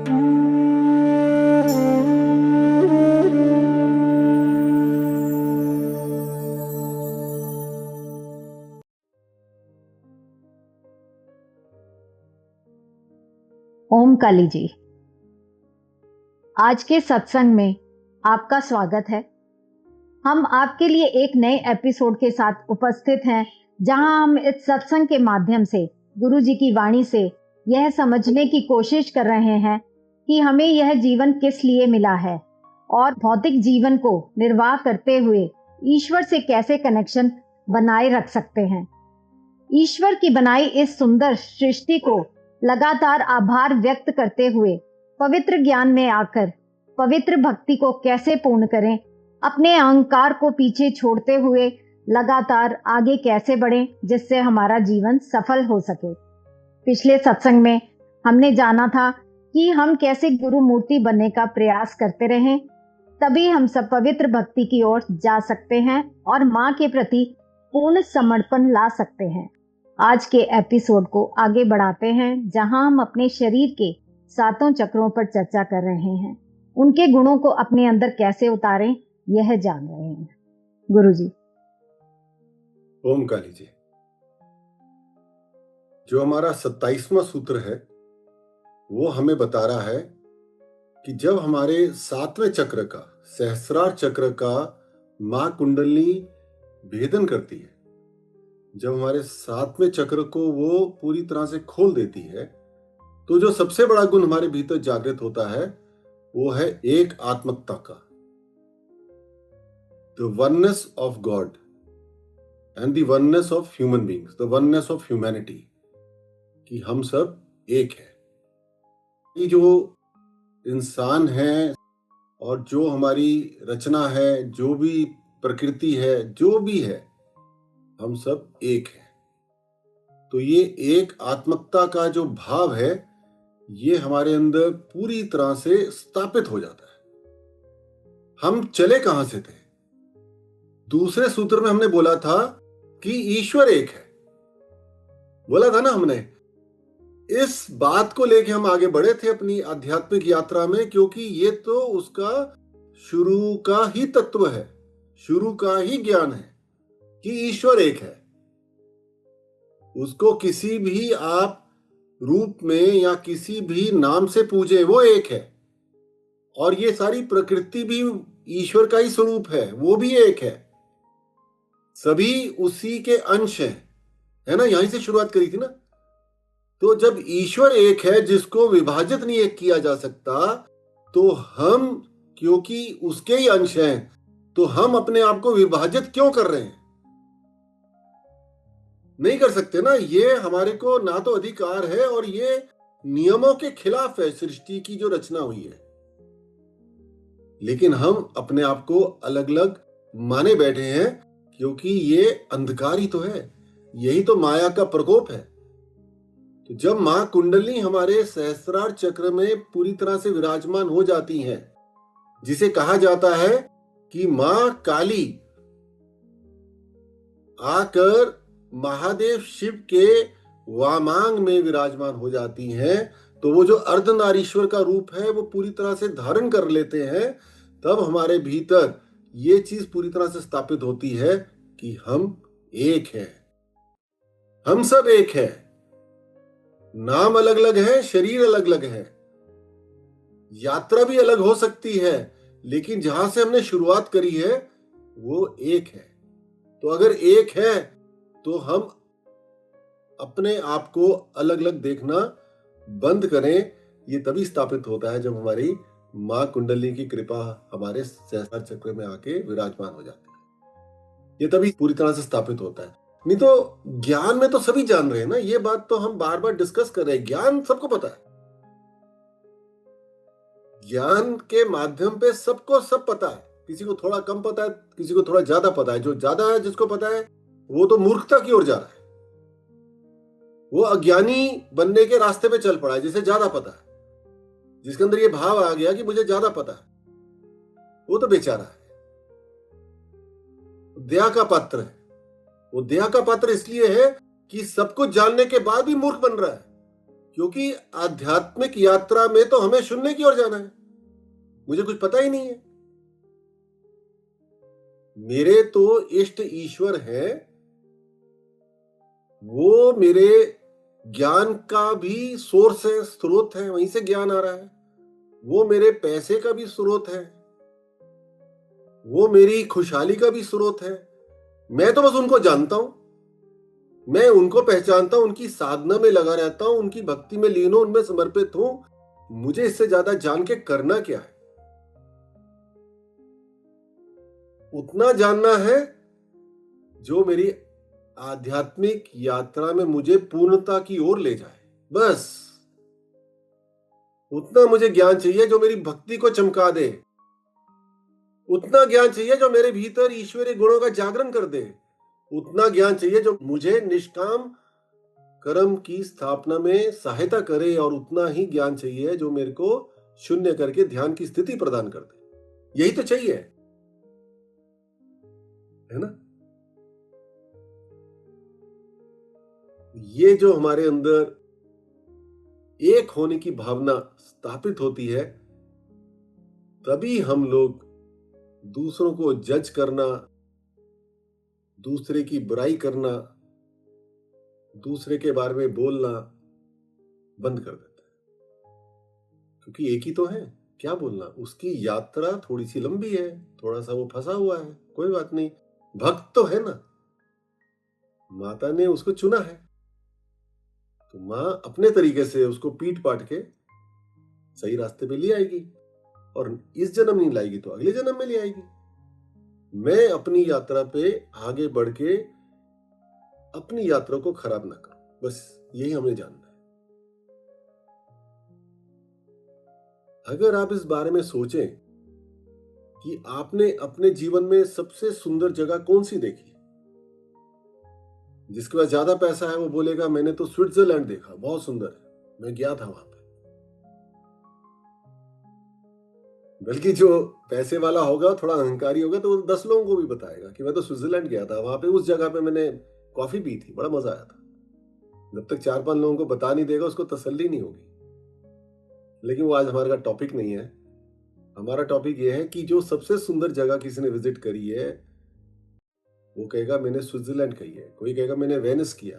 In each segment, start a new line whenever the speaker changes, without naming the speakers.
ओम काली जी, आज के सत्संग में आपका स्वागत है। हम आपके लिए एक नए एपिसोड के साथ उपस्थित हैं, जहां हम इस सत्संग के माध्यम से गुरु जी की वाणी से यह समझने की कोशिश कर रहे हैं कि हमें यह जीवन किस लिए मिला है और भौतिक जीवन को निर्वाह करते हुए ईश्वर से कैसे कनेक्शन बनाए रख सकते हैं। ईश्वर की बनाई इस सुंदर सृष्टि को लगातार आभार व्यक्त करते हुए पवित्र ज्ञान में आकर पवित्र भक्ति को कैसे पूर्ण करें, अपने अहंकार को पीछे छोड़ते हुए लगातार आगे कैसे बढ़ें, जिससे हमारा जीवन सफल हो सके। पिछले सत्संग में हमने जाना था कि हम कैसे गुरु मूर्ति बनने का प्रयास करते रहें, तभी हम सब पवित्र भक्ति की ओर जा सकते हैं और माँ के प्रति पूर्ण समर्पण ला सकते हैं। आज के एपिसोड को आगे बढ़ाते हैं, जहां हम अपने शरीर के 7 चक्रों पर चर्चा कर रहे हैं। उनके गुणों को अपने अंदर कैसे उतारें, यह जान रहे हैं। गुरु जी।
ओम काली जी। जो हमारा 27वां सूत्र है वो हमें बता रहा है कि जब हमारे 7वें चक्र का, सहस्रार चक्र का मां कुंडली भेदन करती है, जब हमारे 7वें चक्र को वो पूरी तरह से खोल देती है, तो जो सबसे बड़ा गुण हमारे भीतर जागृत होता है वो है एक आत्मकता का, the oneness of God and the oneness of human beings, the oneness of humanity, कि हम सब एक है। ये जो इंसान है और जो हमारी रचना है, जो भी प्रकृति है, जो भी है, हम सब एक है। तो ये एक आत्मकता का जो भाव है, ये हमारे अंदर पूरी तरह से स्थापित हो जाता है। हम चले कहां से थे? दूसरे सूत्र में हमने बोला था कि ईश्वर एक है, बोला था ना हमने। इस बात को लेके हम आगे बढ़े थे अपनी आध्यात्मिक यात्रा में, क्योंकि ये तो उसका शुरू का ही तत्व है, शुरू का ही ज्ञान है कि ईश्वर एक है। उसको किसी भी आप रूप में या किसी भी नाम से पूजे, वो एक है। और ये सारी प्रकृति भी ईश्वर का ही स्वरूप है, वो भी एक है। सभी उसी के अंश हैं, है ना? यहीं से शुरुआत करी थी ना। तो जब ईश्वर एक है, जिसको विभाजित नहीं किया जा सकता, तो हम क्योंकि उसके ही अंश हैं, तो हम अपने आप को विभाजित क्यों कर रहे हैं? नहीं कर सकते ना। ये हमारे को ना तो अधिकार है, और ये नियमों के खिलाफ है सृष्टि की जो रचना हुई है। लेकिन हम अपने आप को अलग अलग माने बैठे हैं, क्योंकि ये अंधकार ही तो है, यही तो माया का प्रकोप है। तो जब मां कुंडली हमारे सहस्रार चक्र में पूरी तरह से विराजमान हो जाती हैं, जिसे कहा जाता है कि मां काली आकर महादेव शिव के वामांग में विराजमान हो जाती हैं, तो वो जो अर्धनारीश्वर का रूप है वो पूरी तरह से धारण कर लेते हैं। तब हमारे भीतर ये चीज पूरी तरह से स्थापित होती है कि हम एक हैं, हम सब एक है। नाम अलग अलग है, शरीर अलग अलग है, यात्रा भी अलग हो सकती है, लेकिन जहां से हमने शुरुआत करी है वो एक है। तो अगर एक है तो हम अपने आप को अलग अलग देखना बंद करें। ये तभी स्थापित होता है जब हमारी मां कुंडली की कृपा हमारे सहस्रार चक्र में आके विराजमान हो जाती है। ये तभी पूरी तरह से स्थापित होता है। नहीं तो ज्ञान में तो सभी जान रहे हैं ना, ये बात तो हम बार बार डिस्कस कर रहे हैं। ज्ञान सबको पता है, ज्ञान के माध्यम पे सबको सब पता है। किसी को थोड़ा कम पता है, किसी को थोड़ा ज्यादा पता है। जो ज्यादा है, जिसको पता है, वो तो मूर्खता की ओर जा रहा है, वो अज्ञानी बनने के रास्ते पे चल पड़ा है। जिसे ज्यादा पता है, जिसके अंदर ये भाव आ गया कि मुझे ज्यादा पता है, वो तो बेचारा है, दया का पात्र है। वो दया का पात्र इसलिए है कि सब कुछ जानने के बाद भी मूर्ख बन रहा है। क्योंकि आध्यात्मिक यात्रा में तो हमें शून्य की ओर जाना है, मुझे कुछ पता ही नहीं है। मेरे तो इष्ट ईश्वर है, वो मेरे ज्ञान का भी सोर्स है, स्रोत है, वहीं से ज्ञान आ रहा है। वो मेरे पैसे का भी स्रोत है, वो मेरी खुशहाली का भी स्रोत है। मैं तो बस उनको जानता हूं, मैं उनको पहचानता हूं, उनकी साधना में लगा रहता हूं, उनकी भक्ति में लीन हूं, उनमें समर्पित हूं। मुझे इससे ज्यादा जान के करना क्या है? उतना जानना है जो मेरी आध्यात्मिक यात्रा में मुझे पूर्णता की ओर ले जाए। बस उतना मुझे ज्ञान चाहिए जो मेरी भक्ति को चमका दे, उतना ज्ञान चाहिए जो मेरे भीतर ईश्वरीय गुणों का जागरण कर दे, उतना ज्ञान चाहिए जो मुझे निष्काम कर्म की स्थापना में सहायता करे, और उतना ही ज्ञान चाहिए जो मेरे को शून्य करके ध्यान की स्थिति प्रदान कर दे। यही तो चाहिए, है ना? ये जो हमारे अंदर एक होने की भावना स्थापित होती है, तभी हम लोग दूसरों को जज करना, दूसरे की बुराई करना, दूसरे के बारे में बोलना बंद कर देते हैं। क्योंकि एक ही तो है, क्या बोलना? उसकी यात्रा थोड़ी सी लंबी है, थोड़ा सा वो फंसा हुआ है, कोई बात नहीं, भक्त तो है ना, माता ने उसको चुना है, तो मां अपने तरीके से उसको पीट पाट के सही रास्ते पे ले आएगी, और इस जन्म नहीं लाएगी तो अगले जन्म में ले आएगी। मैं अपनी यात्रा पे आगे बढ़ के अपनी यात्रा को खराब ना करूं, बस यही हमें जानना है। अगर आप इस बारे में सोचें कि आपने अपने जीवन में सबसे सुंदर जगह कौन सी देखी, जिसके पास ज्यादा पैसा है वो बोलेगा मैंने तो स्विट्जरलैंड देखा, बहुत सुंदर है, मैं गया था वहां पे। बल्कि जो पैसे वाला होगा, थोड़ा अहंकारी होगा, तो वो 10 लोगों को भी बताएगा कि मैं तो स्विट्जरलैंड गया था, वहां पे उस जगह पे मैंने कॉफी पी थी, बड़ा मजा आया था। जब तक 4-5 लोगों को बता नहीं देगा, उसको तसल्ली नहीं होगी। लेकिन वो आज हमारा टॉपिक नहीं है। हमारा टॉपिक ये है कि जो सबसे सुंदर जगह किसी ने विजिट करी है, वो कहेगा मैंने स्विट्जरलैंड कही है, कोई कहेगा मैंने वेनिस किया।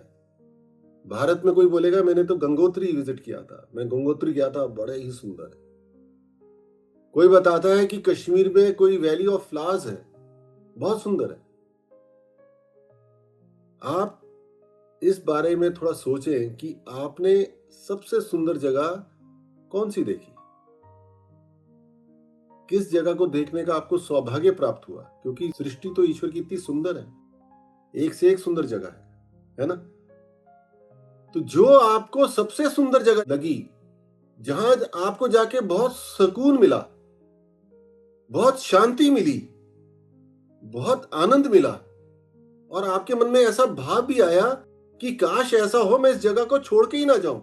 भारत में कोई बोलेगा मैंने तो गंगोत्री विजिट किया था, मैं गंगोत्री गया था, बड़े ही सुंदर है। कोई बताता है कि कश्मीर में कोई वैली ऑफ फ्लावर्स है, बहुत सुंदर है। आप इस बारे में थोड़ा सोचें कि आपने सबसे सुंदर जगह कौन सी देखी, किस जगह को देखने का आपको सौभाग्य प्राप्त हुआ, क्योंकि सृष्टि तो ईश्वर की इतनी सुंदर है, एक से एक सुंदर जगह है ना? तो जो आपको सबसे सुंदर जगह लगी, जहां आपको जाके बहुत सुकून मिला, बहुत शांति मिली, बहुत आनंद मिला, और आपके मन में ऐसा भाव भी आया कि काश ऐसा हो, मैं इस जगह को छोड़ के ही ना जाऊं,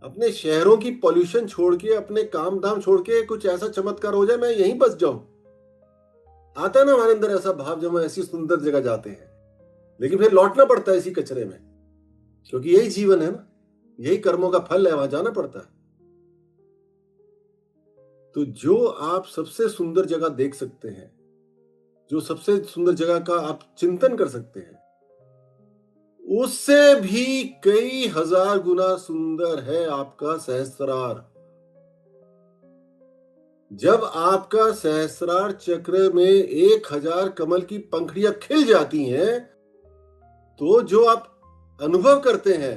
अपने शहरों की पॉल्यूशन छोड़ के, अपने काम धाम छोड़ के, कुछ ऐसा चमत्कार हो जाए मैं यहीं बस जाऊं। आता है ना हमारे अंदर ऐसा भाव जब हम ऐसी सुंदर जगह जाते हैं, लेकिन फिर लौटना पड़ता है इसी कचरे में, क्योंकि यही जीवन है ना, यही कर्मों का फल है, वहां जाना पड़ता है। तो जो आप सबसे सुंदर जगह देख सकते हैं, जो सबसे सुंदर जगह का आप चिंतन कर सकते हैं, उससे भी कई हजार गुना सुंदर है आपका सहस्त्रार। जब आपका सहस्रार चक्र में 1000 कमल की पंखड़ियां खिल जाती हैं, तो जो आप अनुभव करते हैं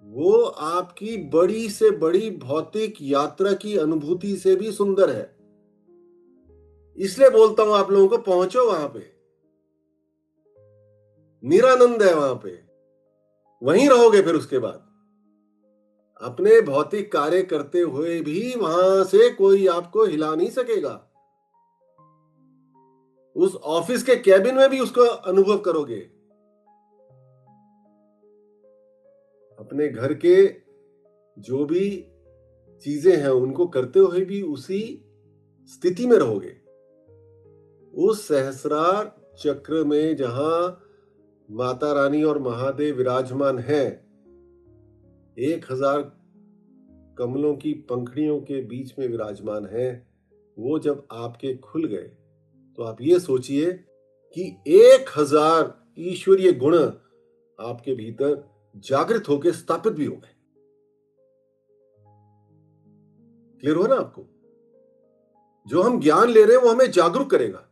वो आपकी बड़ी से बड़ी भौतिक यात्रा की अनुभूति से भी सुंदर है। इसलिए बोलता हूं आप लोगों को, पहुंचो वहां पे, निरानंद है वहां पे, वहीं रहोगे फिर उसके बाद। अपने भौतिक कार्य करते हुए भी वहां से कोई आपको हिला नहीं सकेगा। उस ऑफिस के कैबिन में भी उसको अनुभव करोगे। अपने घर के जो भी चीजें हैं उनको करते हुए भी उसी स्थिति में रहोगे। उस सहस्रार चक्र में जहां माता रानी और महादेव विराजमान हैं, 1000 कमलों की पंखड़ियों के बीच में विराजमान है, वो जब आपके खुल गए तो आप ये सोचिए कि 1000 ईश्वरीय गुण आपके भीतर जागृत होकर स्थापित भी हो गए। क्लियर हो ना आपको? जो हम ज्ञान ले रहे हैं वो हमें जागरूक करेगा।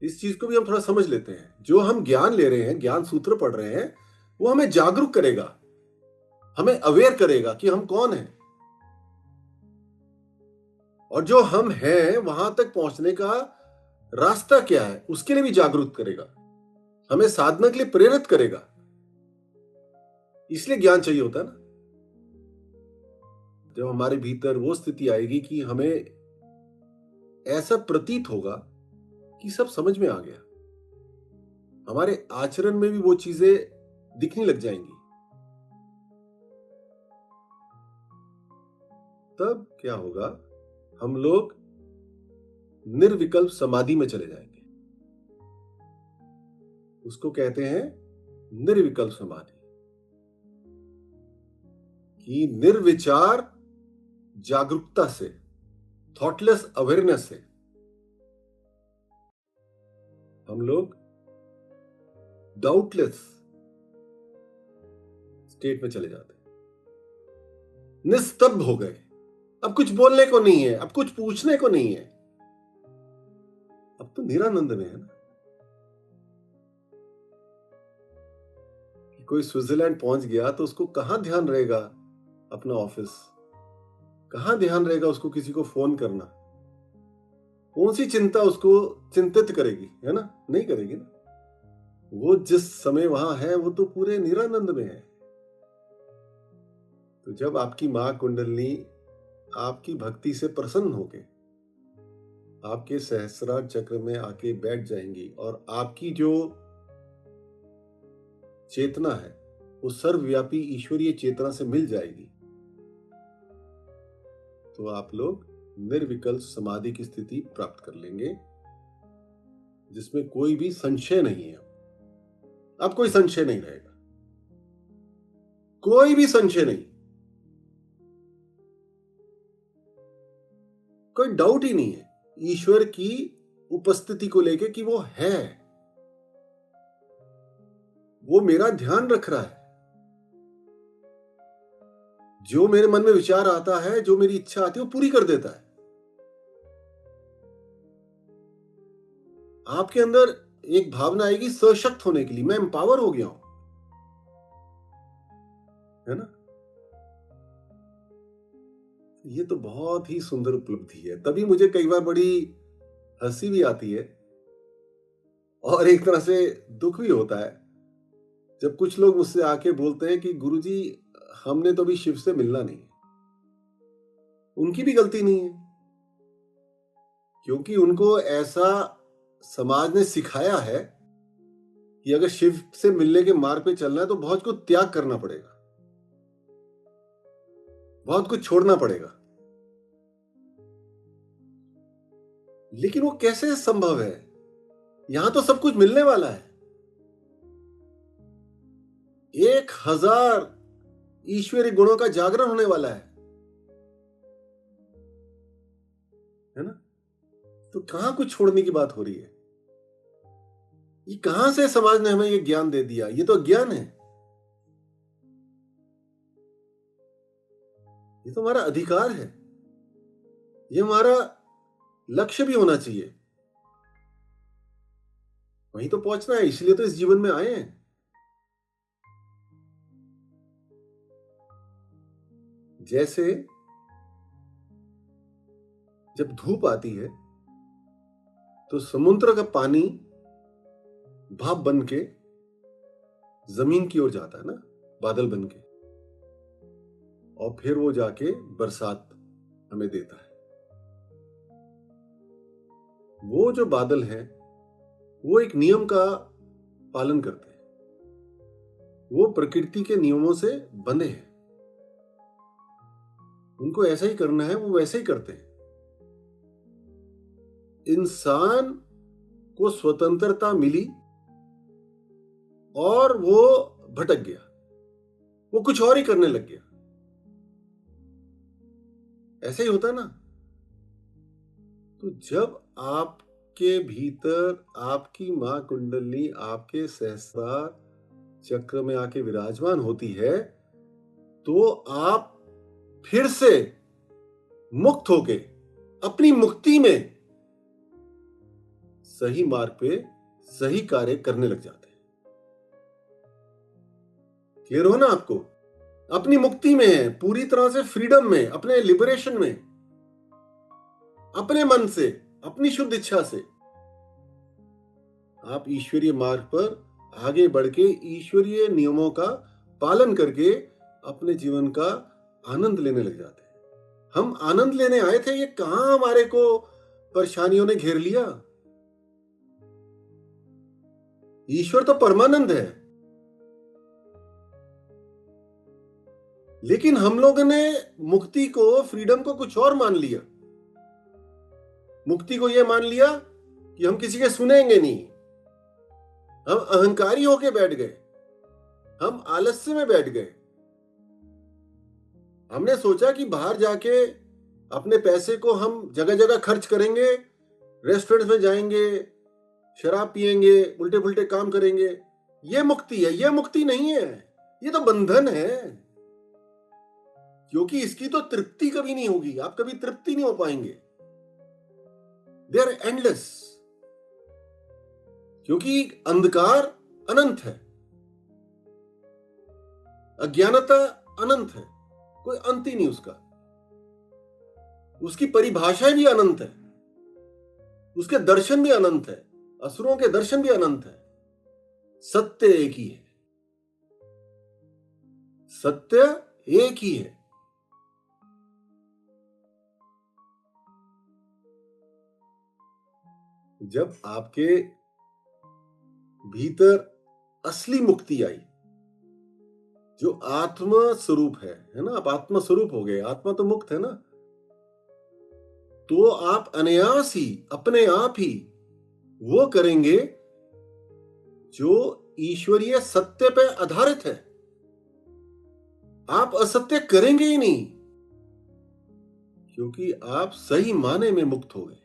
इस चीज को भी हम थोड़ा समझ लेते हैं। जो हम ज्ञान ले रहे हैं, ज्ञान सूत्र पढ़ रहे हैं, वो हमें जागरूक करेगा, हमें अवेयर करेगा कि हम कौन हैं, और जो हम हैं वहां तक पहुंचने का रास्ता क्या है उसके लिए भी जागरूक करेगा, हमें साधना के लिए प्रेरित करेगा। इसलिए ज्ञान चाहिए होता है ना। जब हमारे भीतर वो स्थिति आएगी कि हमें ऐसा प्रतीत होगा कि सब समझ में आ गया, हमारे आचरण में भी वो चीजें दिखने लग जाएंगी, तब क्या होगा, हम लोग निर्विकल्प समाधि में चले जाएंगे। उसको कहते हैं निर्विकल्प समाधि, कि निर्विचार जागरूकता से, थॉटलेस अवेयरनेस से हम लोग डाउटलेस स्टेट में चले जाते हैं। निस्तब्ध हो गए, अब कुछ बोलने को नहीं है, अब कुछ पूछने को नहीं है, अब तो निरानंद में है ना। कि कोई स्विट्जरलैंड पहुंच गया तो उसको कहां ध्यान रहेगा अपना ऑफिस, कहां ध्यान रहेगा उसको किसी को फोन करना, कौन सी चिंता उसको चिंतित करेगी, है ना? नहीं करेगी ना। वो जिस समय वहां है वो तो पूरे निरानंद में है। तो जब आपकी मां कुंडलिनी आपकी भक्ति से प्रसन्न होके आपके सहस्रार चक्र में आके बैठ जाएंगी और आपकी जो चेतना है वो सर्वव्यापी ईश्वरीय चेतना से मिल जाएगी, तो आप लोग निर्विकल्प समाधि की स्थिति प्राप्त कर लेंगे, जिसमें कोई भी संशय नहीं है। अब कोई संशय नहीं रहेगा, कोई भी संशय नहीं, कोई डाउट ही नहीं है ईश्वर की उपस्थिति को लेके कि वो है, वो मेरा ध्यान रख रहा है। जो मेरे मन में विचार आता है, जो मेरी इच्छा आती है, वो पूरी कर देता है। आपके अंदर एक भावना आएगी सशक्त होने के लिए, मैं एम्पावर हो गया हूं, है ना। ये तो बहुत ही सुंदर उपलब्धि है। तभी मुझे कई बार बड़ी हंसी भी आती है और एक तरह से दुख भी होता है जब कुछ लोग मुझसे आके बोलते हैं कि गुरुजी हमने तो अभी शिव से मिलना नहीं है। उनकी भी गलती नहीं है, क्योंकि उनको ऐसा समाज ने सिखाया है कि अगर शिव से मिलने के मार्ग पे चलना है तो बहुत कुछ त्याग करना पड़ेगा, बहुत कुछ छोड़ना पड़ेगा। लेकिन वो कैसे संभव है? यहां तो सब कुछ मिलने वाला है। 1000 ईश्वरीय गुणों का जागरण होने वाला है ना। तो कहां कुछ छोड़ने की बात हो रही है? ये कहां से समाज ने हमें ये ज्ञान दे दिया? ये तो ज्ञान है, ये तो हमारा अधिकार है, ये हमारा लक्ष्य भी होना चाहिए। वहीं तो पहुंचना है, इसलिए तो इस जीवन में आए हैं। जैसे जब धूप आती है तो समुद्र का पानी भाप बन के जमीन की ओर जाता है ना, बादल बन के, और फिर वो जाके बरसात हमें देता है। वो जो बादल है वो एक नियम का पालन करते हैं, वो प्रकृति के नियमों से बंधे हैं, उनको ऐसा ही करना है, वो वैसे ही करते हैं। इंसान को स्वतंत्रता मिली और वो भटक गया, वो कुछ और ही करने लग गया। ऐसे ही होता है ना। तो जब आपके भीतर आपकी मां कुंडली आपके सहस्त्रार चक्र में आके विराजमान होती है, तो आप फिर से मुक्त होके अपनी मुक्ति में सही मार्ग पे सही कार्य करने लग जाते हैं। क्लियर हो ना आपको? अपनी मुक्ति में है, पूरी तरह से फ्रीडम में, अपने लिबरेशन में, अपने मन से, अपनी शुद्ध इच्छा से आप ईश्वरीय मार्ग पर आगे बढ़ के ईश्वरीय नियमों का पालन करके अपने जीवन का आनंद लेने लग जाते हैं। हम आनंद लेने आए थे, ये कहां हमारे को परेशानियों ने घेर लिया। ईश्वर तो परमानंद है, लेकिन हम लोगों ने मुक्ति को, फ्रीडम को कुछ और मान लिया। मुक्ति को यह मान लिया कि हम किसी के सुनेंगे नहीं। हम अहंकारी होके बैठ गए, हम आलस्य में बैठ गए। हमने सोचा कि बाहर जाके अपने पैसे को हम जगह जगह खर्च करेंगे, रेस्टोरेंट में जाएंगे, शराब पिएंगे, उल्टे पुल्टे काम करेंगे। ये मुक्ति है। ये मुक्ति नहीं है, ये तो बंधन है। क्योंकि इसकी तो तृप्ति कभी नहीं होगी, आप कभी तृप्ति नहीं हो पाएंगे। They are endless. क्योंकि अंधकार अनंत है, अज्ञानता अनंत है, कोई अंत ही नहीं उसका। उसकी परिभाषा भी अनंत है, उसके दर्शन भी अनंत है, असुरों के दर्शन भी अनंत है। सत्य एक ही है, सत्य एक ही है। जब आपके भीतर असली मुक्ति आई, जो आत्मा स्वरूप है ना, आप आत्मा स्वरूप हो गए, आत्मा तो मुक्त है ना, तो आप अनायास ही अपने आप ही वो करेंगे जो ईश्वरीय सत्य पे आधारित है। आप असत्य करेंगे ही नहीं, क्योंकि आप सही माने में मुक्त हो गए,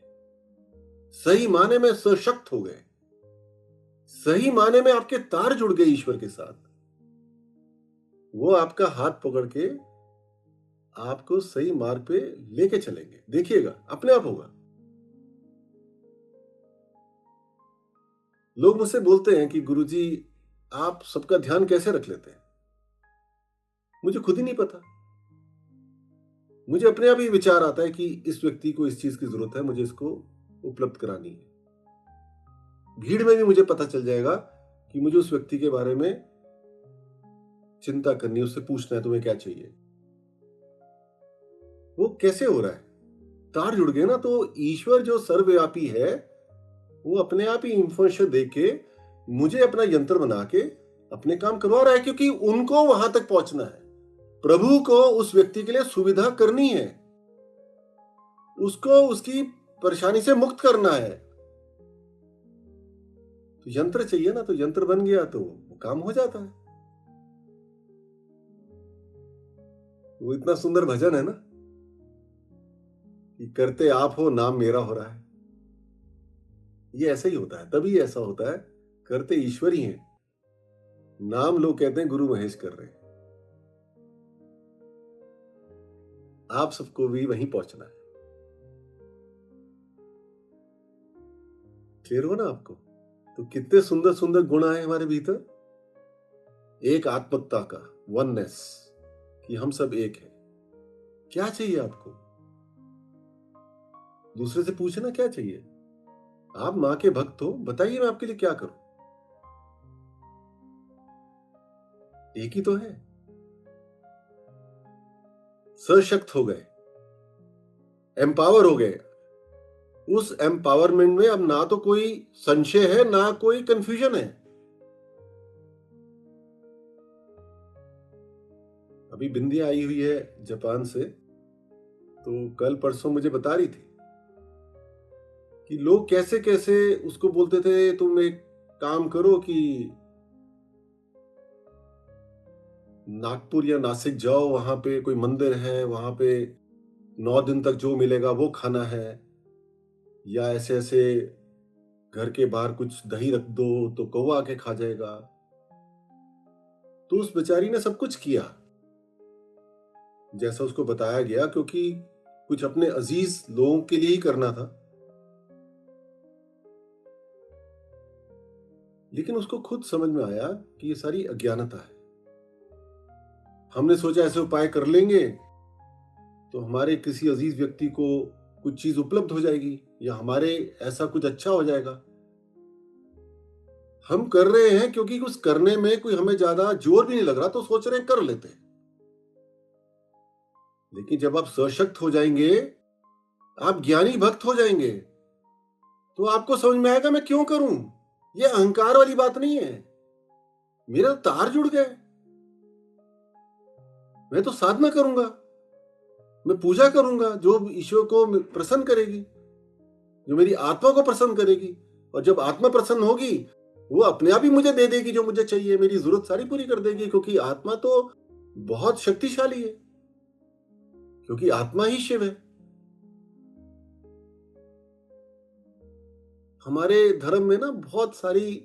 सही माने में सशक्त हो गए, सही माने में आपके तार जुड़ गए ईश्वर के साथ। वो आपका हाथ पकड़ के आपको सही मार्ग पे लेके चलेंगे। देखिएगा, अपने आप होगा। लोग मुझसे बोलते हैं कि गुरुजी आप सबका ध्यान कैसे रख लेते हैं? मुझे खुद ही नहीं पता। मुझे अपने आप ही विचार आता है कि इस व्यक्ति को इस चीज की जरूरत है, मुझे इसको उपलब्ध करानी है। भीड़ में भी मुझे पता चल जाएगा कि मुझे उस व्यक्ति के बारे में चिंता करनी है, उससे पूछना है तुम्हें क्या चाहिए। वो कैसे हो रहा है? तार जुड़ गए ना। तो ईश्वर जो सर्वव्यापी है, वो अपने आप ही इंफॉर्मेशन दे के मुझे अपना यंत्र बना के अपने काम करवा रहा है, क्योंकि उनको वहां तक पहुंचना है। प्रभु को उस व्यक्ति के लिए सुविधा करनी है, उसको उसकी परेशानी से मुक्त करना है। तो यंत्र चाहिए ना, तो यंत्र बन गया तो वो काम हो जाता है। वो इतना सुंदर भजन है ना कि करते आप हो नाम मेरा हो रहा है। ये ऐसा ही होता है, तभी ऐसा होता है। करते ईश्वर ही हैं, नाम लोग कहते हैं गुरु महेश कर रहे हैं। आप सबको भी वहीं पहुंचना है। क्लियर हो ना आपको? तो कितने सुंदर सुंदर गुण आए हमारे भीतर। एक आत्मकता का, वननेस, कि हम सब एक हैं। क्या चाहिए आपको? दूसरे से पूछना क्या चाहिए। आप मां के भक्त हो, बताइए मैं आपके लिए क्या करूं। एक ही तो है। सशक्त हो गए, एम्पावर हो गए। उस एम्पावरमेंट में अब ना तो कोई संशय है, ना कोई कंफ्यूजन है। अभी बिंदिया आई हुई है जापान से, तो कल परसों मुझे बता रही थी कि लोग कैसे कैसे उसको बोलते थे, तुम एक काम करो कि नागपुर या नासिक जाओ, वहां पे कोई मंदिर है, वहां पे 9 दिन तक जो मिलेगा वो खाना है, या ऐसे ऐसे घर के बाहर कुछ दही रख दो तो कौवा आके खा जाएगा। तो उस बेचारी ने सब कुछ किया जैसा उसको बताया गया, क्योंकि कुछ अपने अजीज लोगों के लिए ही करना था। लेकिन उसको खुद समझ में आया कि ये सारी अज्ञानता है। हमने सोचा ऐसे उपाय कर लेंगे तो हमारे किसी अजीज व्यक्ति को कुछ चीज उपलब्ध हो जाएगी, या हमारे ऐसा कुछ अच्छा हो जाएगा। हम कर रहे हैं क्योंकि उस करने में कोई हमें ज्यादा जोर भी नहीं लग रहा, तो सोच रहे हैं कर लेते हैं। लेकिन जब आप सशक्त हो जाएंगे, आप ज्ञानी भक्त हो जाएंगे, तो आपको समझ में आएगा मैं क्यों करूं। ये अहंकार वाली बात नहीं है। मेरे तो तार जुड़ गए, मैं तो साधना करूंगा, मैं पूजा करूंगा जो ईश्वर को प्रसन्न करेगी, जो मेरी आत्मा को प्रसन्न करेगी। और जब आत्मा प्रसन्न होगी, वो अपने आप ही मुझे दे देगी जो मुझे चाहिए, मेरी जरूरत सारी पूरी कर देगी, क्योंकि आत्मा तो बहुत शक्तिशाली है, क्योंकि आत्मा ही शिव है। हमारे धर्म में ना बहुत सारी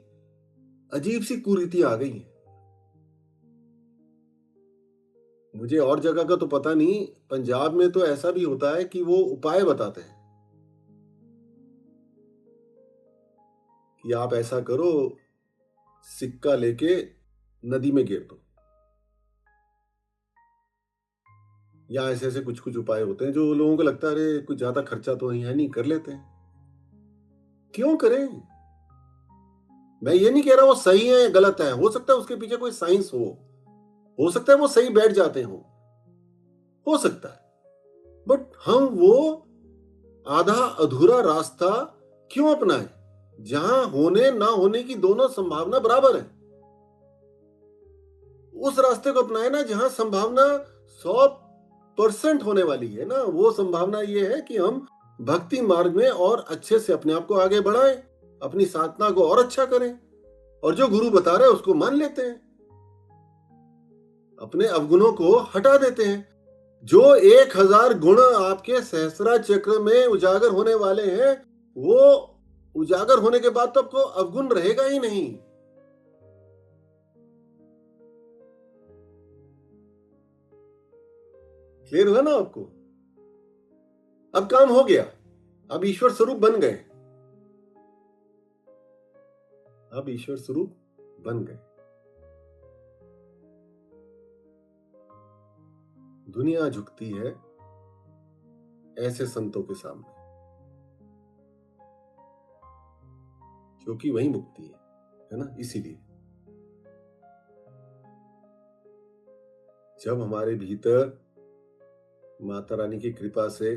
अजीब सी कुरीतियां आ गई हैं। मुझे और जगह का तो पता नहीं, पंजाब में तो ऐसा भी होता है कि वो उपाय बताते हैं कि आप ऐसा करो, सिक्का लेके नदी में गिर दो, या ऐसे ऐसे कुछ कुछ उपाय होते हैं जो लोगों को लगता है अरे कुछ ज्यादा खर्चा तो है नहीं, कर लेते हैं। क्यों करें? मैं ये नहीं कह रहा वो सही है गलत है, हो सकता है उसके पीछे कोई साइंस हो सकता है वो सही बैठ जाते हो सकता है। बट हम वो आधा अधूरा रास्ता क्यों अपनाएं, जहां होने ना होने की दोनों संभावना बराबर है। उस रास्ते को अपनाए ना जहां संभावना 100% होने वाली है ना। वो संभावना ये है कि हम भक्ति मार्ग में और अच्छे से अपने आप को आगे बढ़ाएं, अपनी साधना को और अच्छा करें, और जो गुरु बता रहे हैं उसको मान लेते हैं, अपने अवगुणों को हटा देते हैं। जो 1000 गुण आपके सहस्रा चक्र में उजागर होने वाले हैं, वो उजागर होने के बाद तो आपको अवगुण रहेगा ही नहीं। क्लियर हुआ ना आपको? अब काम हो गया, अब ईश्वर स्वरूप बन गए, अब ईश्वर स्वरूप बन गए। दुनिया झुकती है ऐसे संतों के सामने, क्योंकि वही मुक्ति है ना। इसीलिए जब हमारे भीतर माता रानी की कृपा से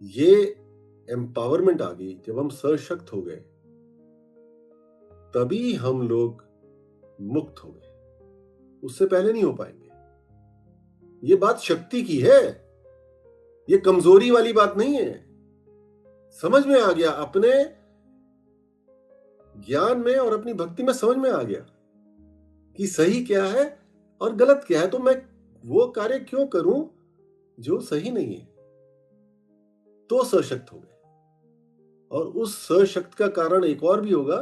ये एम्पावरमेंट आ गई, जब हम सशक्त हो गए, तभी हम लोग मुक्त हो गए। उससे पहले नहीं हो पाएंगे। ये बात शक्ति की है, ये कमजोरी वाली बात नहीं है। समझ में आ गया, अपने ज्ञान में और अपनी भक्ति में समझ में आ गया कि सही क्या है और गलत क्या है, तो मैं वो कार्य क्यों करूं जो सही नहीं है। तो सशक्त हो गए। और उस सशक्त का कारण एक और भी होगा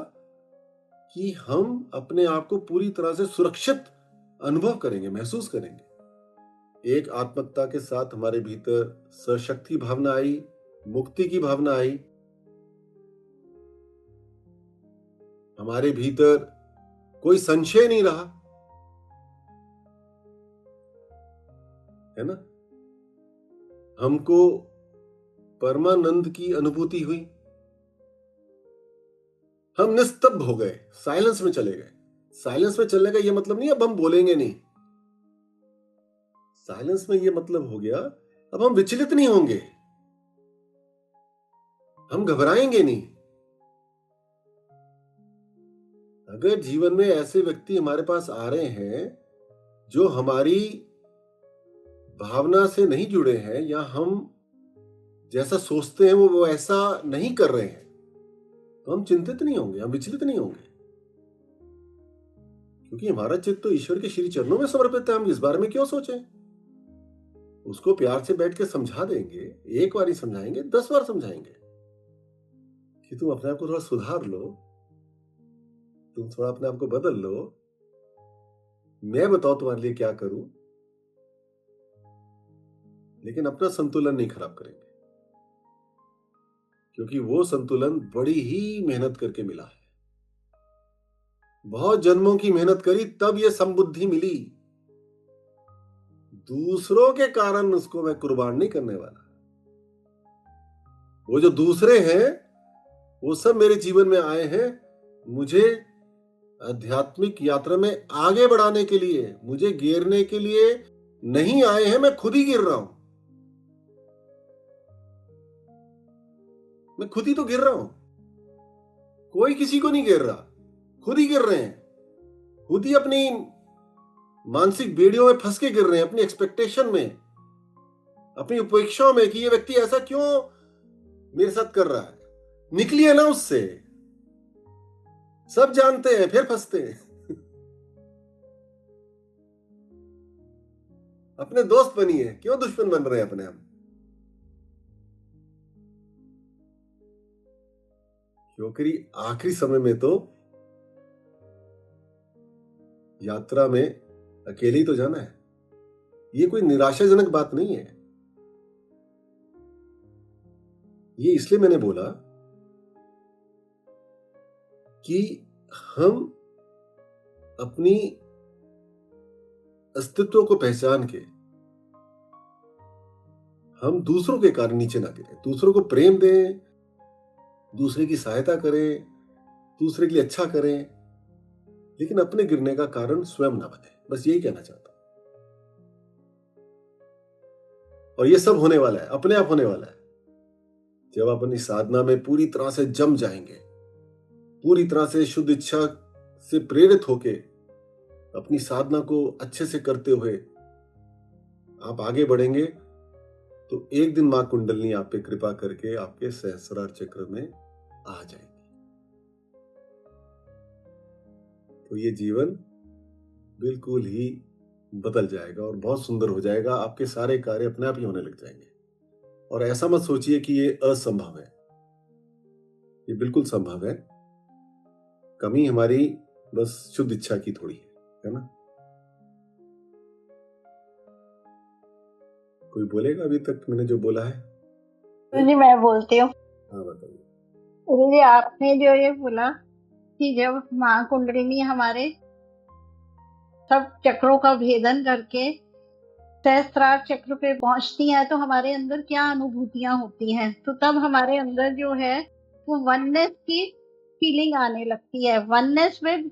कि हम अपने आप को पूरी तरह से सुरक्षित अनुभव करेंगे, महसूस करेंगे। एक आत्मकता के साथ हमारे भीतर सशक्ति की भावना आई, मुक्ति की भावना आई। हमारे भीतर कोई संशय नहीं रहा, है ना। हमको परमानंद की अनुभूति हुई, हम निस्तब्ध हो गए, साइलेंस में चले गए। साइलेंस में चलने का ये मतलब नहीं अब हम बोलेंगे नहीं। साइलेंस में ये मतलब हो गया अब हम विचलित नहीं होंगे, हम घबराएंगे नहीं। अगर जीवन में ऐसे व्यक्ति हमारे पास आ रहे हैं जो हमारी भावना से नहीं जुड़े हैं, या हम जैसा सोचते हैं वो ऐसा नहीं कर रहे हैं, तो हम चिंतित नहीं होंगे, हम विचलित नहीं होंगे। क्योंकि हमारा चित्त तो ईश्वर के श्री चरणों में समर्पित है। हम इस बारे में क्यों सोचें? उसको प्यार से बैठ के समझा देंगे, एक बार ही समझाएंगे, 10 बार समझाएंगे कि तुम अपने आप को थोड़ा सुधार लो, तुम थोड़ा अपने आप को बदल लो, मैं बताओ तुम्हारे लिए क्या करूं, लेकिन अपना संतुलन नहीं खराब करेंगे, क्योंकि वो संतुलन बड़ी ही मेहनत करके मिला है। बहुत जन्मों की मेहनत करी तब ये संबुद्धि मिली। दूसरों के कारण उसको मैं कुर्बान नहीं करने वाला। वो जो दूसरे हैं वो सब मेरे जीवन में आए हैं मुझे आध्यात्मिक यात्रा में आगे बढ़ाने के लिए, मुझे गिरने के लिए नहीं आए हैं। मैं खुद ही गिर रहा हूं, मैं खुद ही तो गिर रहा हूं, कोई किसी को नहीं गिर रहा, खुद ही गिर रहे हैं। खुद ही अपनी मानसिक बेड़ियों में फंस के गिर रहे हैं, अपनी एक्सपेक्टेशन में, अपनी उपेक्षाओं में कि ये व्यक्ति ऐसा क्यों मेरे साथ कर रहा है। निकलिए ना उससे। सब जानते हैं फिर फंसते हैं। अपने दोस्त बनिए, क्यों दुश्मन बन रहे हैं अपने हम? क्योंकि आखिरी समय में तो यात्रा में अकेले ही तो जाना है। ये कोई निराशाजनक बात नहीं है। ये इसलिए मैंने बोला कि हम अपनी अस्तित्व को पहचान के हम दूसरों के कारण नीचे ना गिरे, दूसरों को प्रेम दें, दूसरे की सहायता करें, दूसरे के लिए अच्छा करें, लेकिन अपने गिरने का कारण स्वयं ना बने। बस यही कहना चाहता हूं। और ये सब होने वाला है, अपने आप होने वाला है। जब आप अपनी साधना में पूरी तरह से जम जाएंगे, पूरी तरह से शुद्ध इच्छा से प्रेरित होके अपनी साधना को अच्छे से करते हुए आप आगे बढ़ेंगे, तो एक दिन मां कुंडलिनी आप पे कृपा करके आपके सहस्रार चक्र में आ जाएगी। तो ये जीवन बिल्कुल ही बदल जाएगा और बहुत सुंदर हो जाएगा। आपके सारे कार्य अपने आप ही होने लग जाएंगे। और ऐसा मत सोचिए कि ये असंभव है, ये बिल्कुल संभव है। कमी हमारी बस शुद्ध इच्छा की थोड़ी है ना? कोई बोलेगा अभी तक मैंने जो बोला है?
जी मैं बोलती हूँ।
हाँ बताइए।
जी आपने जो ये बोला कि जब माँ कुंडलिनी हमारे सब चक्रों का भेदन करके सहस्त्रार चक्र पे पहुंचती है तो हमारे अंदर क्या अनुभूतियां होती हैं, तो तब हमारे अंदर जो है वो वननेस की फीलिंग आने लगती है। Oneness with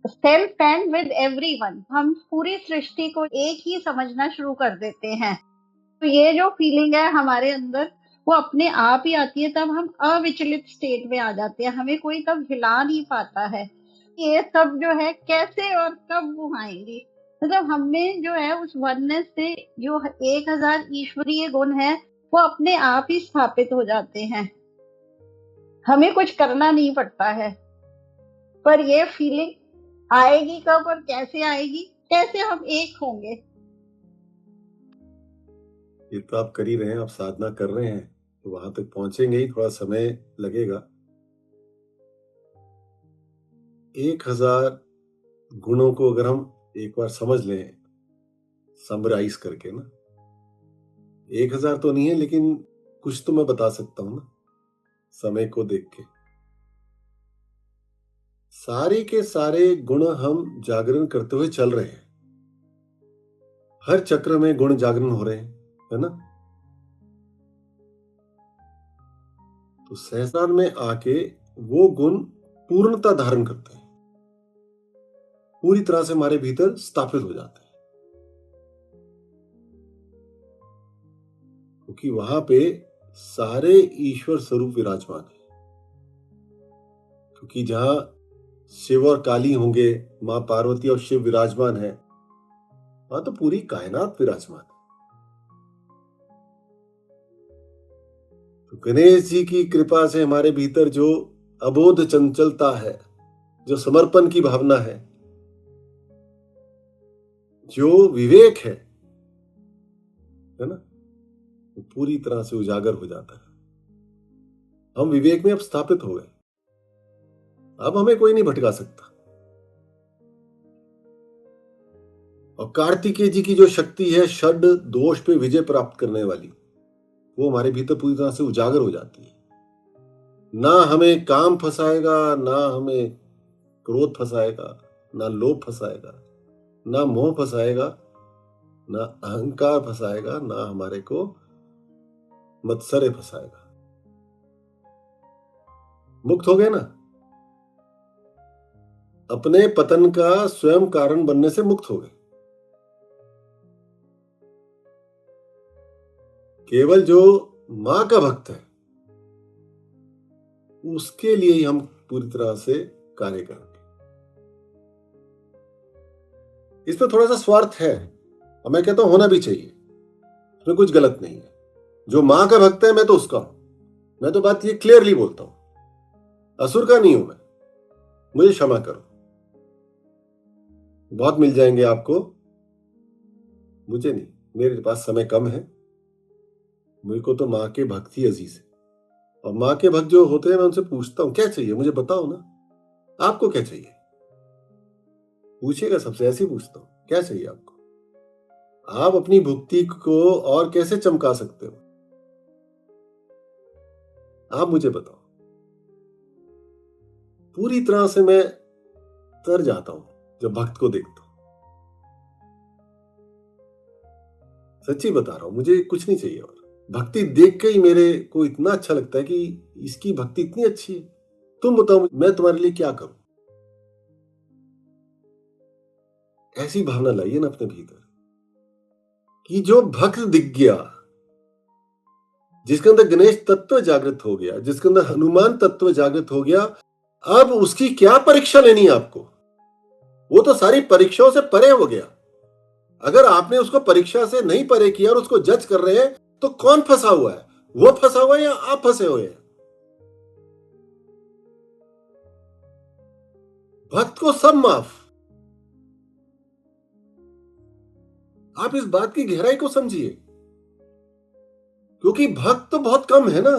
self and with everyone. हम पूरी सृष्टि को एक ही समझना शुरू कर देते हैं। तो ये जो फीलिंग है हमारे अंदर वो अपने आप ही आती है। तब हम अविचलित स्टेट में आ जाते हैं, हमें कोई तब हिला नहीं पाता है। ये सब जो है कैसे और कब वो आएंगी, मतलब हमें जो है उस वननेस से जो 1000 ईश्वरीय गुण है वो अपने आप ही स्थापित हो जाते हैं, हमें कुछ करना नहीं पड़ता है। पर ये फीलिंग आएगी कब और कैसे आएगी, कैसे हम एक होंगे?
ये तो आप कर ही रहे हैं, आप साधना कर रहे हैं, तो वहां तक पहुंचेंगे ही, थोड़ा समय लगेगा। 1000 गुणों को अगर हम एक बार समझ लें समराइज करके ना, 1000 तो नहीं है लेकिन कुछ तो मैं बता सकता हूं ना समय को देख के। सारे के सारे गुण हम जागरण करते हुए चल रहे हैं। हर चक्र में गुण जागरण हो रहे हैं, है ना? तो सहस्रार में आके वो गुण पूर्णता धारण करते हैं, पूरी तरह से हमारे भीतर स्थापित हो जाते हैं, क्योंकि वहां पे सारे ईश्वर स्वरूप विराजमान है। क्योंकि जहां शिव और काली होंगे, मां पार्वती और शिव विराजमान है, वहां तो पूरी कायनात विराजमान है। तो गणेश जी की कृपा से हमारे भीतर जो अबोध चंचलता है, जो समर्पण की भावना है, जो विवेक है ना, वो पूरी तरह से उजागर हो जाता है। हम विवेक में अब स्थापित हो गए, अब हमें कोई नहीं भटका सकता। और कार्तिकेय जी की जो शक्ति है षड दोष पे विजय प्राप्त करने वाली, वो हमारे भीतर पूरी तरह से उजागर हो जाती है। ना हमें काम फंसाएगा, ना हमें क्रोध फंसाएगा, ना लोभ फंसाएगा, ना मोह फंसाएगा, ना अहंकार फंसाएगा, ना हमारे को मत्सर्य फंसाएगा। मुक्त हो गए ना, अपने पतन का स्वयं कारण बनने से मुक्त हो गए। केवल जो मां का भक्त है उसके लिए ही हम पूरी तरह से कार्य करेंगे। इसमें थोड़ा सा स्वार्थ है और मैं कहता हूं होना भी चाहिए, इसमें कुछ गलत नहीं है। जो मां का भक्त है मैं तो उसका हूं, मैं तो बात ये क्लियरली बोलता हूं, असुर का नहीं हूं मैं, मुझे क्षमा करो। बहुत मिल जाएंगे आपको, मुझे नहीं, मेरे पास समय कम है। मुझे को तो मां के भक्त ही अजीज है। और मां के भक्त जो होते हैं मैं उनसे पूछता हूं क्या चाहिए, मुझे बताओ ना, आपको क्या चाहिए? पूछिएगा सबसे, ऐसे ही पूछता हूं क्या चाहिए आपको। आप अपनी भक्ति को और कैसे चमका सकते हो, आप मुझे बताओ। पूरी तरह से मैं तर जाता हूं जब भक्त को देखता हूं, सच्ची बता रहा हूं, मुझे कुछ नहीं चाहिए। और भक्ति देख के ही मेरे को इतना अच्छा लगता है कि इसकी भक्ति इतनी अच्छी है, तुम बताओ मैं तुम्हारे लिए क्या करूं। ऐसी भावना लाइए ना अपने भीतर कि जो भक्त दिख गया, जिसके अंदर गणेश तत्व जागृत हो गया, जिसके अंदर हनुमान तत्व जागृत हो गया, अब उसकी क्या परीक्षा लेनी है आपको? वो तो सारी परीक्षाओं से परे हो गया। अगर आपने उसको परीक्षा से नहीं परे किया और उसको जज कर रहे हैं तो कौन फंसा हुआ है? वो फंसा हुआ है या आप फंसे हुए हैं? भक्त को सब माफ। आप इस बात की गहराई को समझिए, क्योंकि भक्त तो बहुत कम है ना,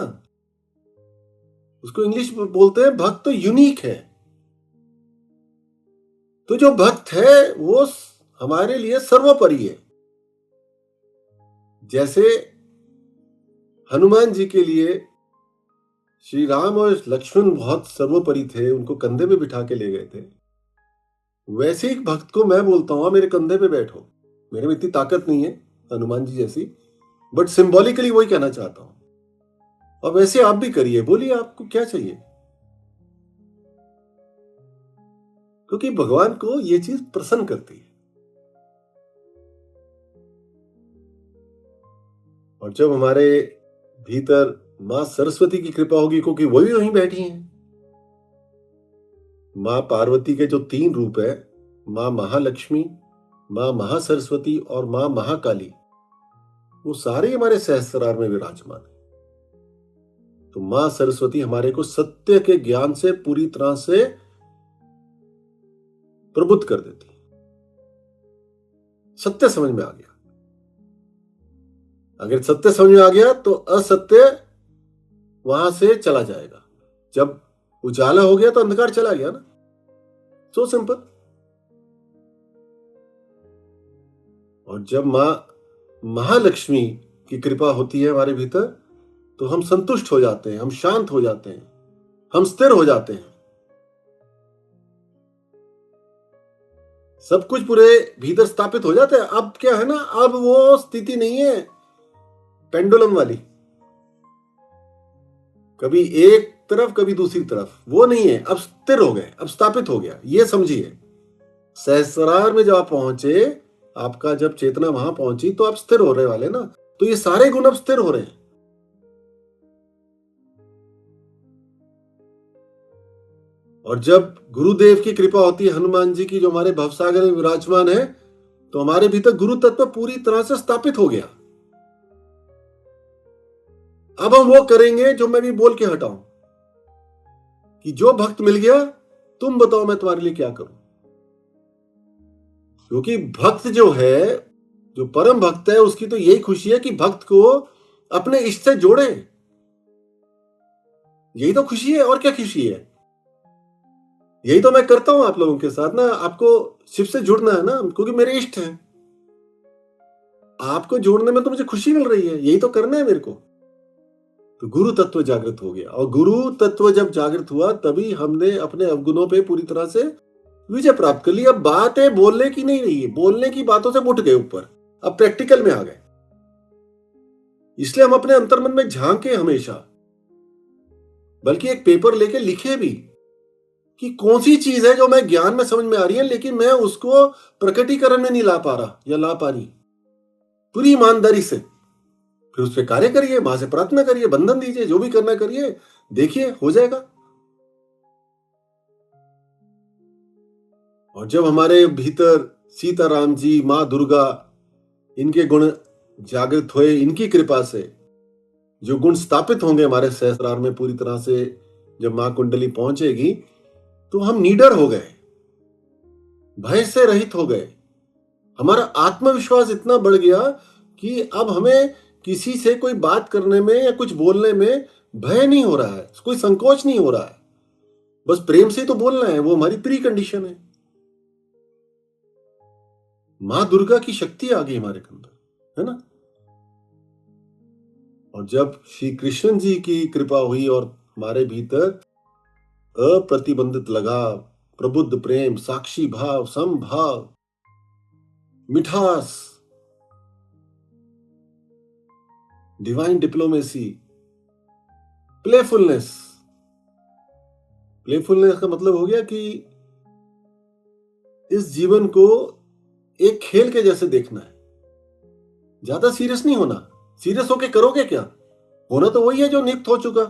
उसको इंग्लिश में बोलते हैं भक्त तो यूनिक है। तो जो भक्त है वो हमारे लिए सर्वोपरि है। जैसे हनुमान जी के लिए श्री राम और लक्ष्मण बहुत सर्वोपरि थे, उनको कंधे पे बिठा के ले गए थे, वैसे एक भक्त को मैं बोलता हूं मेरे कंधे पे बैठो। मेरे में इतनी ताकत नहीं है हनुमान जी जैसी, बट सिंबॉलिकली वही कहना चाहता हूं। और वैसे आप भी करिए, बोलिए आपको क्या चाहिए, क्योंकि भगवान को यह चीज प्रसन्न करती है। और जब हमारे भीतर मां सरस्वती की कृपा होगी, क्योंकि वही वहीं बैठी हैं। मां पार्वती के जो 3 रूप है, मां महालक्ष्मी, मां महासरस्वती और मां महाकाली, वो सारे हमारे सहस्त्रार में विराजमान है। तो मां सरस्वती हमारे को सत्य के ज्ञान से पूरी तरह से प्रबुद्ध कर देती है। सत्य समझ में आ गया, अगर सत्य समझ में आ गया तो असत्य वहां से चला जाएगा। जब उजाला हो गया तो अंधकार चला गया ना, सो सिंपल। और जब मां महालक्ष्मी की कृपा होती है हमारे भीतर, तो हम संतुष्ट हो जाते हैं, हम शांत हो जाते हैं, हम स्थिर हो जाते हैं। सब कुछ पूरे भीतर स्थापित हो जाता है। अब क्या है ना, अब वो स्थिति नहीं है पेंडुलम वाली, कभी एक तरफ कभी दूसरी तरफ, वो नहीं है। अब स्थिर हो गए, अब स्थापित हो गया, ये समझिए। सहस्रार में जब आप पहुंचे, आपका जब चेतना वहां पहुंची, तो आप स्थिर हो रहे वाले ना। तो ये सारे गुण अब स्थिर हो रहे हैं। और जब गुरुदेव की कृपा होती है, हनुमान जी की, जो हमारे भवसागर में विराजमान है, तो हमारे भीतर गुरु तत्व पूरी तरह से स्थापित हो गया। अब हम वो करेंगे जो मैं भी बोल के हटाऊं कि जो भक्त मिल गया, तुम बताओ मैं तुम्हारे लिए क्या करूं। क्योंकि भक्त जो है, जो परम भक्त है, उसकी तो यही खुशी है कि भक्त को अपने इष्ट से जोड़े। यही तो खुशी है, और क्या खुशी है। यही तो मैं करता हूं आप लोगों के साथ ना। आपको शिव से जुड़ना है ना, क्योंकि मेरे इष्ट हैं। आपको जोड़ने में तो मुझे खुशी मिल रही है, यही तो करना है मेरे को। तो गुरु तत्व जागृत हो गया, और गुरु तत्व जब जागृत हुआ तभी हमने अपने अवगुणों पे पूरी तरह से विजय प्राप्त कर ली। अब बात है बोलने की नहीं रही है, बोलने की बातों से उठ गए ऊपर, अब प्रैक्टिकल में आ गए। इसलिए हम अपने अंतर्मन में झांके हमेशा, बल्कि एक पेपर लेके लिखे भी कि कौन सी चीज है जो मैं ज्ञान में समझ में आ रही है, लेकिन मैं उसको प्रकटीकरण में नहीं ला पा रहा या ला पा रही। पूरी ईमानदारी से फिर उस पर कार्य करिए, मां से प्रार्थना करिए, बंधन दीजिए, जो भी करना करिए, देखिए हो जाएगा। और जब हमारे भीतर सीताराम जी, मां दुर्गा, इनके गुण जागृत हुए, इनकी कृपा से जो गुण स्थापित होंगे हमारे सहस्रार में पूरी तरह से, जब मां कुंडली पहुंचेगी, तो हम निडर हो गए, भय से रहित हो गए। हमारा आत्मविश्वास इतना बढ़ गया कि अब हमें किसी से कोई बात करने में या कुछ बोलने में भय नहीं हो रहा है, कोई संकोच नहीं हो रहा है। बस प्रेम से ही तो बोलना है, वो हमारी प्री कंडीशन है। मां दुर्गा की शक्ति आ गई हमारे अंदर, है ना। और जब श्री कृष्ण जी की कृपा हुई और हमारे भीतर अप्रतिबंधित लगा प्रबुद्ध प्रेम, साक्षी भाव, समभाव, मिठास, डिवाइन डिप्लोमेसी, प्लेफुलनेस। प्लेफुलनेस का मतलब हो गया कि इस जीवन को एक खेल के जैसे देखना है, ज्यादा सीरियस नहीं होना। सीरियस होके करोगे क्या, होना तो वही है जो नियुक्त हो चुका।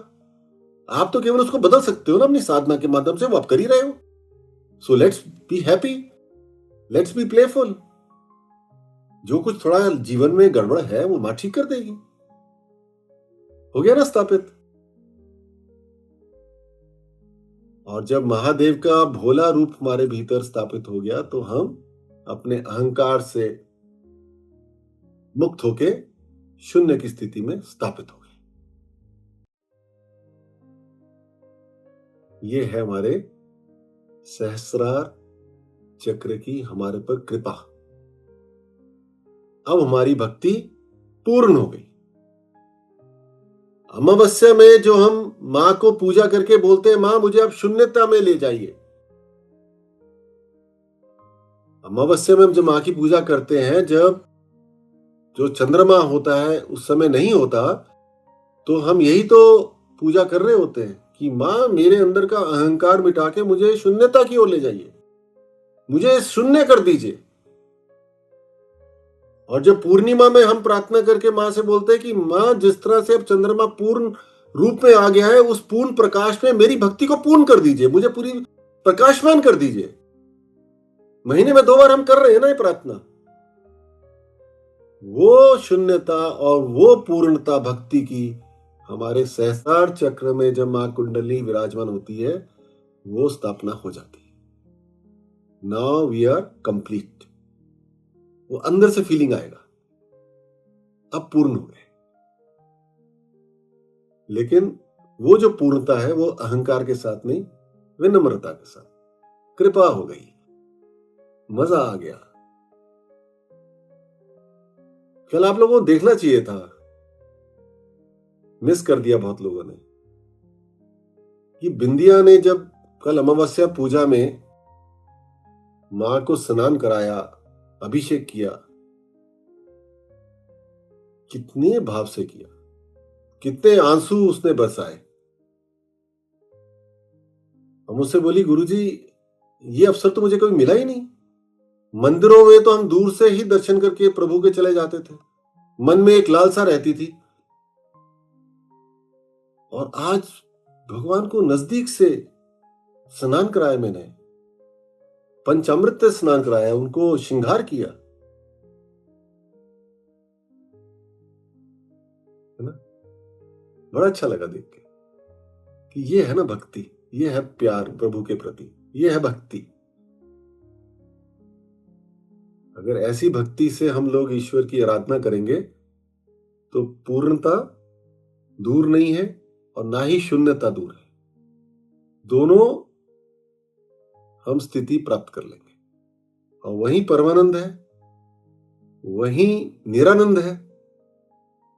आप तो केवल उसको बदल सकते हो ना अपनी साधना के माध्यम से, वो आप कर ही रहे हो। So let's be happy, let's be playful. जो कुछ थोड़ा जीवन में गड़बड़ है वो मां ठीक कर देगी। हो गया ना स्थापित। और जब महादेव का भोला रूप हमारे भीतर स्थापित हो गया, तो हम अपने अहंकार से मुक्त होके शून्य की स्थिति में स्थापित हो गए। ये है हमारे सहस्रार चक्र की हमारे पर कृपा। अब हमारी भक्ति पूर्ण हो गई। अमावस्या में जो हम मां को पूजा करके बोलते हैं, मां मुझे अब शून्यता में ले जाइए। अमावस्या में हम जब मां की पूजा करते हैं, जब जो चंद्रमा होता है उस समय नहीं होता, तो हम यही तो पूजा कर रहे होते हैं कि मां मेरे अंदर का अहंकार मिटा के मुझे शून्यता की ओर ले जाइए, मुझे शून्य कर दीजिए। और जब पूर्णिमा में हम प्रार्थना करके मां से बोलते हैं कि मां जिस तरह से अब चंद्रमा पूर्ण रूप में आ गया है, उस पूर्ण प्रकाश में मेरी भक्ति को पूर्ण कर दीजिए, मुझे पूरी प्रकाशमान कर दीजिए। महीने में 2 बार हम कर रहे हैं ना ये प्रार्थना। वो शून्यता और वो पूर्णता भक्ति की हमारे सहस्रार चक्र में जब मां कुंडली विराजमान होती है, वो स्थापना हो जाती है। Now we are complete. वो अंदर से फीलिंग आएगा, अब पूर्ण हो गए। लेकिन वो जो पूर्णता है वो अहंकार के साथ नहीं, विनम्रता के साथ। कृपा हो गई, मजा आ गया। कल आप लोगों को देखना चाहिए था, मिस कर दिया बहुत लोगों ने, कि बिंदिया ने जब कल अमावस्या पूजा में मां को स्नान कराया, अभिषेक किया, कितने भाव से किया, कितने आंसू उसने बरसाए। हम उससे बोली, गुरुजी ये अवसर तो मुझे कभी मिला ही नहीं। मंदिरों में तो हम दूर से ही दर्शन करके प्रभु के चले जाते थे, मन में एक लालसा रहती थी। और आज भगवान को नजदीक से स्नान कराया मैंने, पंचामृत से स्नान कराया, उनको श्रृंगार किया, है ना। बड़ा अच्छा लगा देख के कि ये है ना भक्ति, ये है प्यार प्रभु के प्रति, ये है भक्ति। अगर ऐसी भक्ति से हम लोग ईश्वर की आराधना करेंगे तो पूर्णता दूर नहीं है और ना ही शून्यता दूर है, दोनों हम स्थिति प्राप्त कर लेंगे। और वही परमानंद है, वही निरानंद है,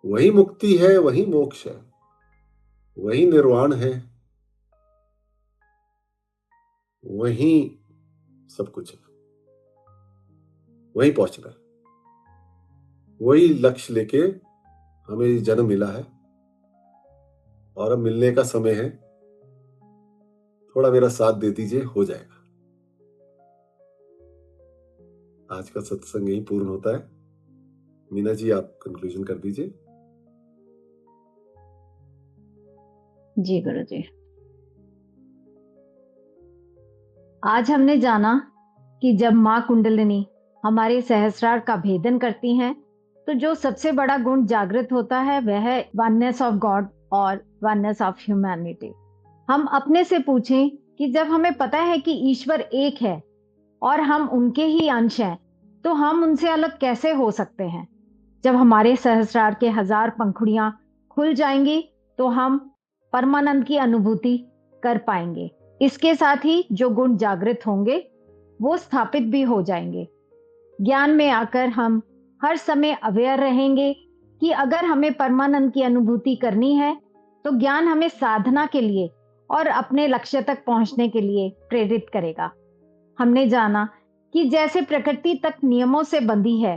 वही मुक्ति है, वही मोक्ष है, वही निर्वाण है, वही सब कुछ है, वही पहुंचना है। वही लक्ष्य लेके हमें जन्म मिला है और अब मिलने का समय है। थोड़ा मेरा साथ दे दीजिए, हो जाएगा। आज का सत्संग यही पूर्ण होता है। मीना जी, आप कंक्लूजन कर दीजिए।
जी गुरु जी, आज हमने जाना कि जब माँ कुंडलिनी हमारे सहस्रार का भेदन करती हैं, तो जो सबसे बड़ा गुण जागृत होता है वह है वननेस ऑफ गॉड और वननेस ऑफ ह्यूमैनिटी। हम अपने से पूछें कि जब हमें पता है कि ईश्वर एक है और हम उनके ही अंश हैं, तो हम उनसे अलग कैसे हो सकते हैं? जब हमारे सहस्रार के 1000 पंखुड़ियां खुल जाएंगी तो हम परमानंद की अनुभूति कर पाएंगे। इसके साथ ही जो गुण जागृत होंगे वो स्थापित भी हो जाएंगे। ज्ञान में आकर हम हर समय अवेयर रहेंगे कि अगर हमें परमानंद की अनुभूति करनी है तो ज्ञान हमें साधना के लिए और अपने लक्ष्य तक पहुंचने के लिए प्रेरित करेगा। हमने जाना कि जैसे प्रकृति तक नियमों से बंधी है,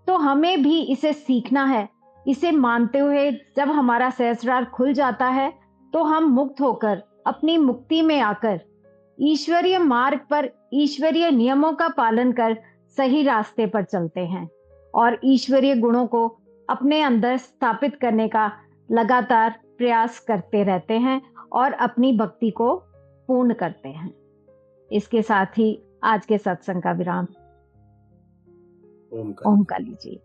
तो हमें भी इसे सीखना है। इसे मानते हुए जब हमारा सहस्रार खुल जाता है तो हम मुक्त होकर अपनी मुक्ति में आकर ईश्वरीय मार्ग पर ईश्वरीय नियमों का पालन कर सही रास्ते पर चलते हैं और ईश्वरीय गुणों को अपने अंदर स्थापित करने का लगातार प्रयास करते रहते हैं और अपनी भक्ति को पूर्ण करते हैं। इसके साथ ही आज के सत्संग का विराम ओम का लीजिए।